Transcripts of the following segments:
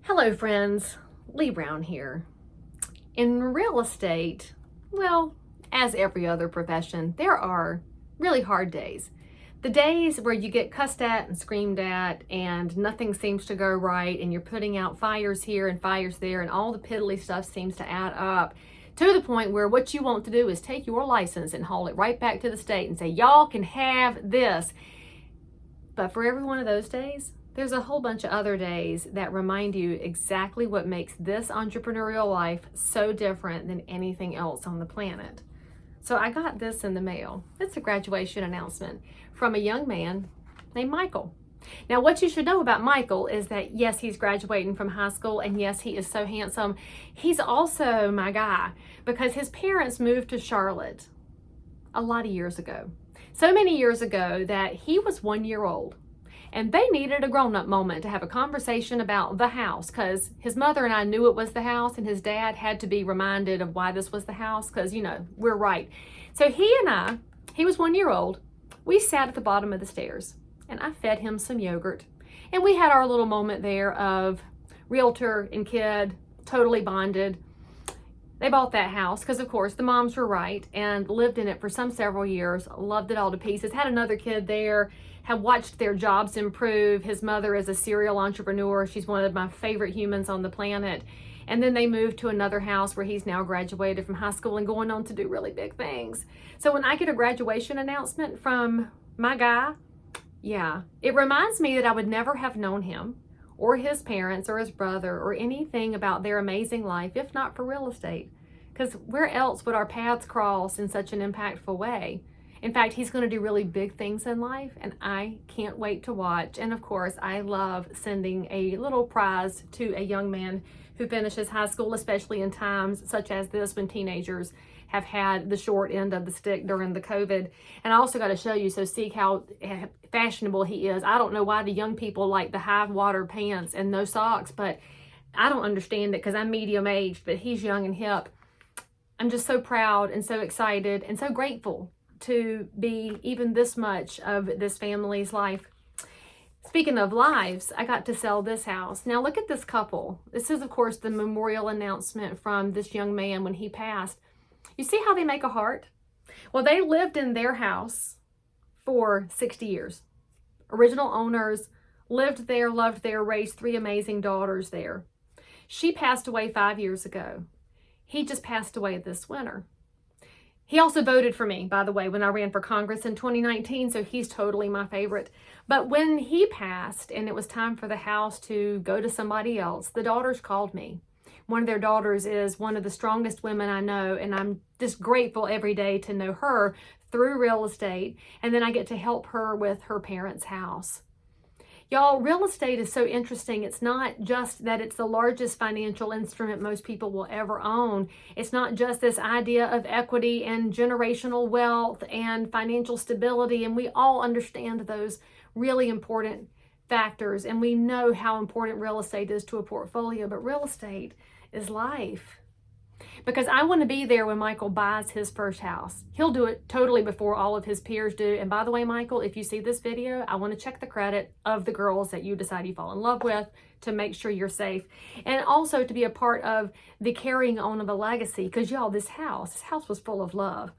Hello friends, Leigh Brown here. In real estate, well, as every other profession, there are really hard days. The days where you get cussed at and screamed at and nothing seems to go right and you're putting out fires here and fires there and all the piddly stuff seems to add up to the point where what you want to do is take your license and haul it right back to the state and say, y'all can have this. But for every one of those days, there's a whole bunch of other days that remind you exactly what makes this entrepreneurial life so different than anything else on the planet. So I got this in the mail. It's a graduation announcement from a young man named Michael. Now, what you should know about Michael is that, yes, he's graduating from high school, and yes, he is so handsome. He's also my guy because his parents moved to Charlotte a lot of years ago. So many years ago that he was 1 year old. And they needed a grown-up moment to have a conversation about the house because his mother and I knew it was the house and his dad had to be reminded of why this was the house because, you know, we're right. So he was 1 year old. We sat at the bottom of the stairs and I fed him some yogurt. And we had our little moment there of realtor and kid, totally bonded. They bought that house because, of course, the moms were right and lived in it for several years, loved it all to pieces, had another kid there, have watched their jobs improve. His mother is a serial entrepreneur. She's one of my favorite humans on the planet. And then they moved to another house where he's now graduated from high school and going on to do really big things. So when I get a graduation announcement from my guy, yeah, it reminds me that I would never have known him or his parents or his brother or anything about their amazing life if not for real estate. Because where else would our paths cross in such an impactful way? In fact, he's going to do really big things in life, and I can't wait to watch. And of course, I love sending a little prize to a young man who finishes high school, especially in times such as this when teenagers have had the short end of the stick during the COVID. And I also got to show you, so see how fashionable he is. I don't know why the young people like the high water pants and no socks, but I don't understand it because I'm medium aged, but he's young and hip. I'm just so proud and so excited and so grateful to be even this much of this family's life. Speaking of lives, I got to sell this house. Now look at this couple. This is, of course, the memorial announcement from this young man when he passed. You see how they make a heart? Well, they lived in their house for 60 years. Original owners, lived there, loved there, raised 3 amazing daughters there. She passed away 5 years ago. He just passed away this winter. He also voted for me, by the way, when I ran for Congress in 2019, so he's totally my favorite. But when he passed and it was time for the house to go to somebody else, the daughters called me. One of their daughters is one of the strongest women I know, and I'm just grateful every day to know her through real estate, and then I get to help her with her parents' house. Y'all, real estate is so interesting. It's not just that it's the largest financial instrument most people will ever own. It's not just this idea of equity and generational wealth and financial stability, and we all understand those really important factors, and we know how important real estate is to a portfolio, but real estate is life. Because I want to be there when Michael buys his first house. He'll do it totally before all of his peers do. And by the way, Michael, if you see this video, I want to check the credit of the girls that you decide you fall in love with to make sure you're safe. And also to be a part of the carrying on of a legacy. Because y'all, this house was full of love.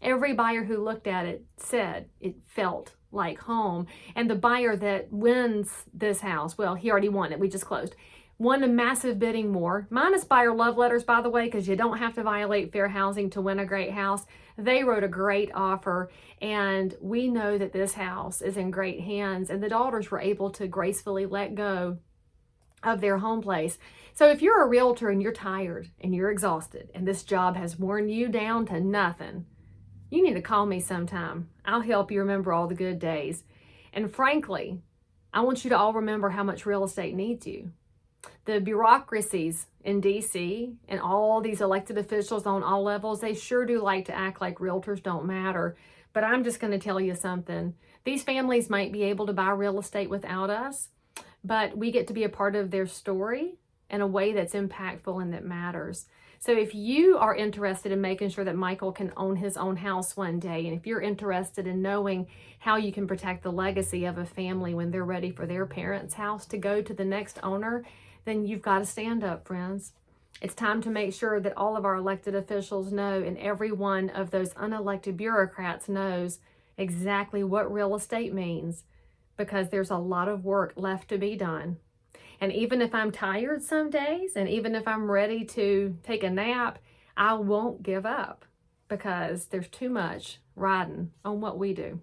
Every buyer who looked at it said it felt like home. And the buyer that wins this house, well, he already won it. We just closed. Won a massive bidding war, minus buyer love letters, by the way, because you don't have to violate fair housing to win a great house. They wrote a great offer, and we know that this house is in great hands, and the daughters were able to gracefully let go of their home place. So if you're a realtor and you're tired and you're exhausted and this job has worn you down to nothing, you need to call me sometime. I'll help you remember all the good days. And frankly, I want you to all remember how much real estate needs you. The bureaucracies in DC and all these elected officials on all levels, they sure do like to act like realtors don't matter. But I'm just going to tell you something. These families might be able to buy real estate without us, but we get to be a part of their story in a way that's impactful and that matters. So if you are interested in making sure that Michael can own his own house one day, and if you're interested in knowing how you can protect the legacy of a family when they're ready for their parents' house to go to the next owner, then you've got to stand up, friends. It's time to make sure that all of our elected officials know, and every one of those unelected bureaucrats knows exactly what real estate means, because there's a lot of work left to be done. And even if I'm tired some days, and even if I'm ready to take a nap, I won't give up, because there's too much riding on what we do.